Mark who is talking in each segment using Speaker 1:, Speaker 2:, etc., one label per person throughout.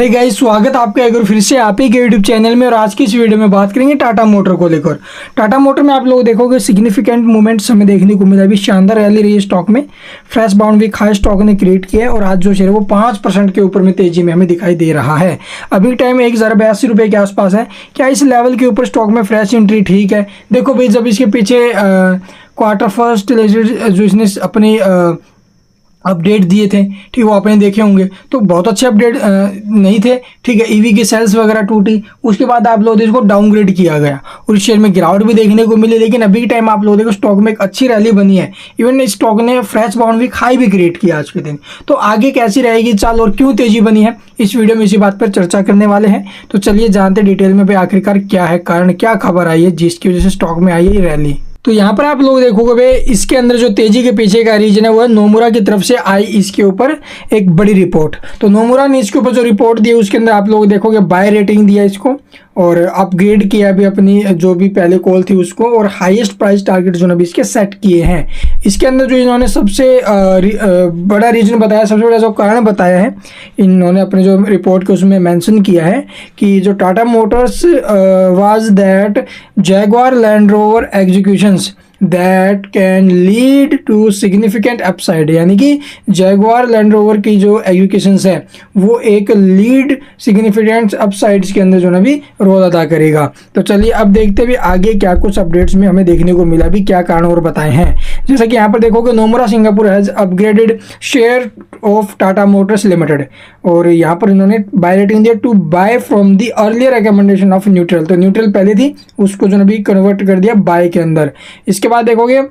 Speaker 1: अरे गाइस, स्वागत आपका एक बार फिर से आप ही के यूट्यूब चैनल में। और आज की इस वीडियो में बात करेंगे टाटा मोटर को लेकर। टाटा मोटर में आप लोग देखोगे सिग्निफिकेंट मूवमेंट्स हमें देखने को मिला। अभी शानदार रैली रही है स्टॉक में, fresh bound week high stock ने क्रिएट किया है और आज जो शेयर है वो 5% के ऊपर में तेजी में हमें दिखाई दे रहा है। अभी टाइम 1082 रुपये के आसपास है। क्या इस लेवल के ऊपर स्टॉक में फ्रेश एंट्री ठीक है? देखो भाई, जब इसके पीछे क्वार्टर फर्स्ट जो इसने अपनी अपडेट दिए थे, ठीक, वो आपने देखे होंगे, तो बहुत अच्छे अपडेट नहीं थे। ठीक है, ईवी के सेल्स वगैरह टूटी, उसके बाद आप लोग इसको डाउनग्रेड किया गया और इस शेयर में गिरावट भी देखने को मिली। लेकिन अभी के टाइम आप लोग देखो स्टॉक में एक अच्छी रैली बनी है। इवन स्टॉक ने फ्रेश बाउंड वीक हाई भी क्रिएट किया आज के दिन। तो आगे कैसी रहेगी चाल और क्यों तेजी बनी है, इस वीडियो में इसी बात पर चर्चा करने वाले हैं। तो चलिए जानते डिटेल में भाई आखिरकार क्या है कारण, क्या खबर आई है जिसकी वजह से स्टॉक में आई है ये रैली। तो यहाँ पर आप लोग देखोगे भाई, इसके अंदर जो तेजी के पीछे का रीजन है वो है नोमुरा की तरफ से आई इसके ऊपर एक बड़ी रिपोर्ट। तो नोमुरा ने इसके ऊपर जो रिपोर्ट दी उसके अंदर आप लोग देखोगे बाय रेटिंग दिया इसको और अपग्रेड किया भी अपनी जो भी पहले कॉल थी उसको, और हाईएस्ट प्राइस टारगेट जो भी इसके सेट किए हैं। इसके अंदर जो इन्होंने सबसे बड़ा रीजन बताया, सबसे बड़ा जो कारण बताया है इन्होंने अपने जो रिपोर्ट के उसमें मेंशन किया है कि जो Tata Motors was that Jaguar Land Rover executions that can lead to significant upside, यानी कि जैगवार लैंड रोवर की जो एग्जीक्यूशंस है वो एक लीड सिग्निफिकेंट अपसाइड्स के अंदर जो ना भी रोल अदा करेगा। तो चलिए अब देखते हुए आगे क्या कुछ अपडेट्स में हमें देखने को मिला, भी क्या कारण और बताए हैं। जैसा कि यहाँ पर देखोगे Nomura Singapore has upgraded share of Tata Motors Limited, और यहाँ पर इन्होंने बाय रेटिंग दिया to buy from the earlier recommendation of neutral. तो न्यूट्रल पहले थी, उसको जो ना भी कन्वर्ट कर दिया बाय के अंदर। इसके बाद देखोगे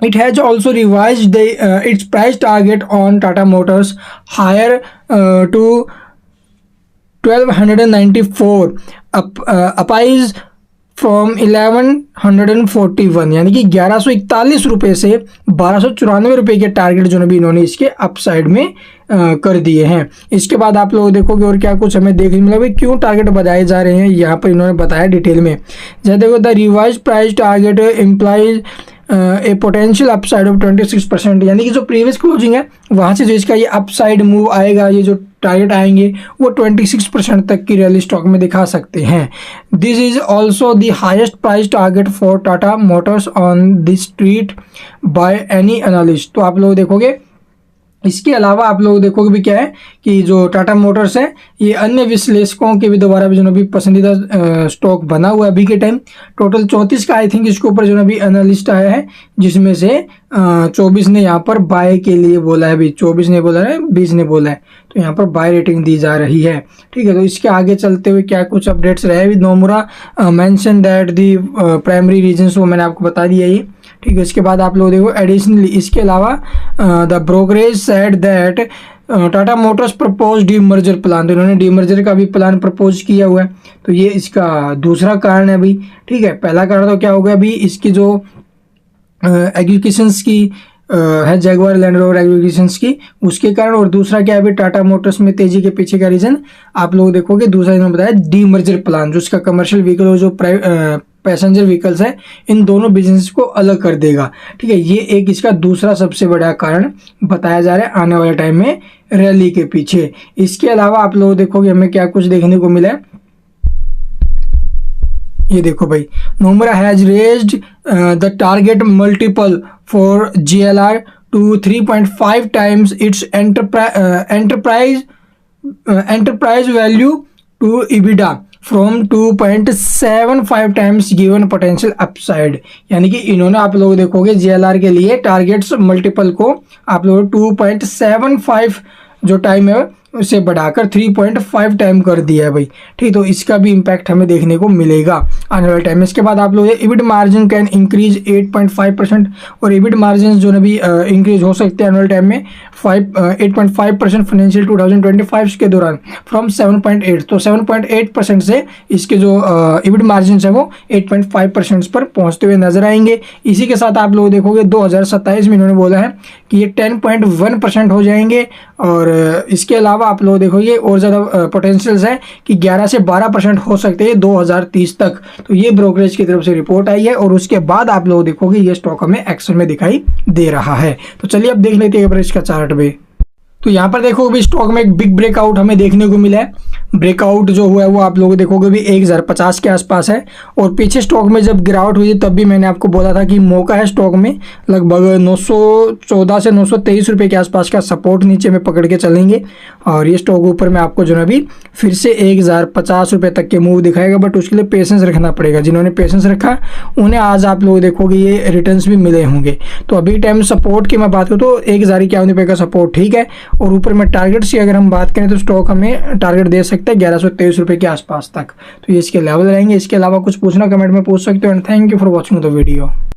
Speaker 1: it has also revised its price target on Tata Motors higher to 1294 uprise from 1141, यानी कि 1141 रुपये से 1294 रुपये के टारगेट जो भी इन्होंने इसके अपसाइड में कर दिए हैं। इसके बाद आप लोग देखोगे और क्या कुछ हमें देखने मिला, भाई क्यों टारगेट बढ़ाए जा रहे हैं यहाँ पर इन्होंने बताया डिटेल में। जैसे देखो the revise price target implies A potential upside of 26%, यानी कि जो प्रीवियस क्लोजिंग है वहाँ से जो इसका ये अपसाइड मूव आएगा, ये जो टारगेट आएंगे वो 26% तक की रैली स्टॉक में दिखा सकते हैं। This is also the highest price target for Tata Motors on the street by any analyst. तो आप लोग देखोगे इसके अलावा आप लोग देखोगे भी क्या है कि जो टाटा मोटर्स है ये अन्य विश्लेषकों के भी द्वारा भी जो भी पसंदीदा स्टॉक बना हुआ है अभी के टाइम। टोटल 34 का आई थिंक इसके ऊपर जो भी एनालिस्ट आया है, जिसमें से 24 ने यहाँ पर बाय के लिए बोला है। अभी 24 ने बोला है, 20 ने बोला है, तो यहाँ पर बाय रेटिंग दी जा रही है। ठीक है, तो इसके आगे चलते हुए क्या कुछ अपडेट्स रहे। Nomura mention that the primary reasons, वो मैंने आपको बता दिया ये। ठीक है, इसके बाद आप लोग देखो एडिशनली इसके अलावा the brokerage said that Tata Motors propose demerger plan. तो इन्होंने डीमर्जर का भी प्लान प्रपोज किया हुआ है, तो ये इसका दूसरा कारण है अभी। ठीक है, पहला कारण तो क्या हो गया, अभी इसकी जो एग्जीक्यूशंस की है जैगवार लैंड रोवर एग्जीक्यूशंस की, उसके कारण, और दूसरा क्या है अभी टाटा मोटर्स में तेजी के पीछे का रीजन आप लोग देखोगे। दूसरा इन्होंने बताया डीमर्जर प्लान, जो इसका कमर्शियल व्हीकल और जो पैसेंजर व्हीकल्स है इन दोनों बिजनेस को अलग कर देगा। ठीक है, ये एक इसका दूसरा सबसे बड़ा कारण बताया जा रहा है आने वाले टाइम में रैली के पीछे। इसके अलावा आप लोग देखोगे हमें क्या कुछ देखने को मिला है। ये देखो भाई, Nomura has raised the target multiple for JLR to 3.5 times its enterprise value to EBITDA from 2.75 times given potential upside, यानी कि इन्होंने आप लोग देखोगे JLR के लिए टारगेट्स मल्टीपल को आप लोग 2.75 जो टाइम है उसे बढ़ाकर 3.5 टाइम कर दिया है भाई। ठीक, तो इसका भी इम्पैक्ट हमें देखने को मिलेगा आने वाले टाइम में। इसके बाद आप लोग EBIT मार्जिन कैन इंक्रीज 8.5%, और EBIT मार्जिन जो भी इंक्रीज हो सकते हैं आने वाले टाइम में 8.5% फाइनेंशियल 2025 के दौरान फ्रॉम 7.8। तो 7.8% से इसके जो EBIT मार्जिन है वो 8.5% पर पहुंचते हुए नजर आएंगे। इसी के साथ आप लोग देखोगे 2027 में इन्होंने बोला है कि ये 10.1% हो जाएंगे, और इसके अलावा आप लोग देखोगे और ज़्यादा पोटेंशियल्स है कि 11 से 12% हो सकते हैं 2030 तक। तो ये ब्रोकरेज की तरफ से रिपोर्ट आई है, और उसके बाद आप लोग देखोगे ये स्टॉक हमें एक्शन में दिखाई दे रहा है। तो चलिए अब देख लेते हैं इसका चार्ट भी। तो यहाँ पर देखो अभी स्टॉक में एक बिग ब्रेकआउट हमें देखने को मिला है। ब्रेकआउट जो हुआ है वो आप लोग देखोगे भी 1050 के आसपास है। और पीछे स्टॉक में जब गिरावट हुई थी तब भी मैंने आपको बोला था कि मौका है स्टॉक में, लगभग 914 से 923 रुपये के आसपास का सपोर्ट नीचे में पकड़ के चलेंगे और ये स्टॉक ऊपर में आपको जो है अभी फिर से 1050 रुपये तक के मूव दिखाएगा, बट उसके लिए पेशेंस रखना पड़ेगा। जिन्होंने पेशेंस रखा उन्हें आज आप लोग देखोगे ये रिटर्न्स भी मिले होंगे। तो अभी टाइम सपोर्ट की मैं बात करूँ तो 1051 का सपोर्ट ठीक है, और ऊपर में टारगेट से अगर हम बात करें तो स्टॉक हमें टारगेट दे सकता है 1123 रुपये के आसपास तक। तो ये इसके लेवल रहेंगे। इसके अलावा कुछ पूछना कमेंट में पूछ सकते हो। And thank you for watching the video.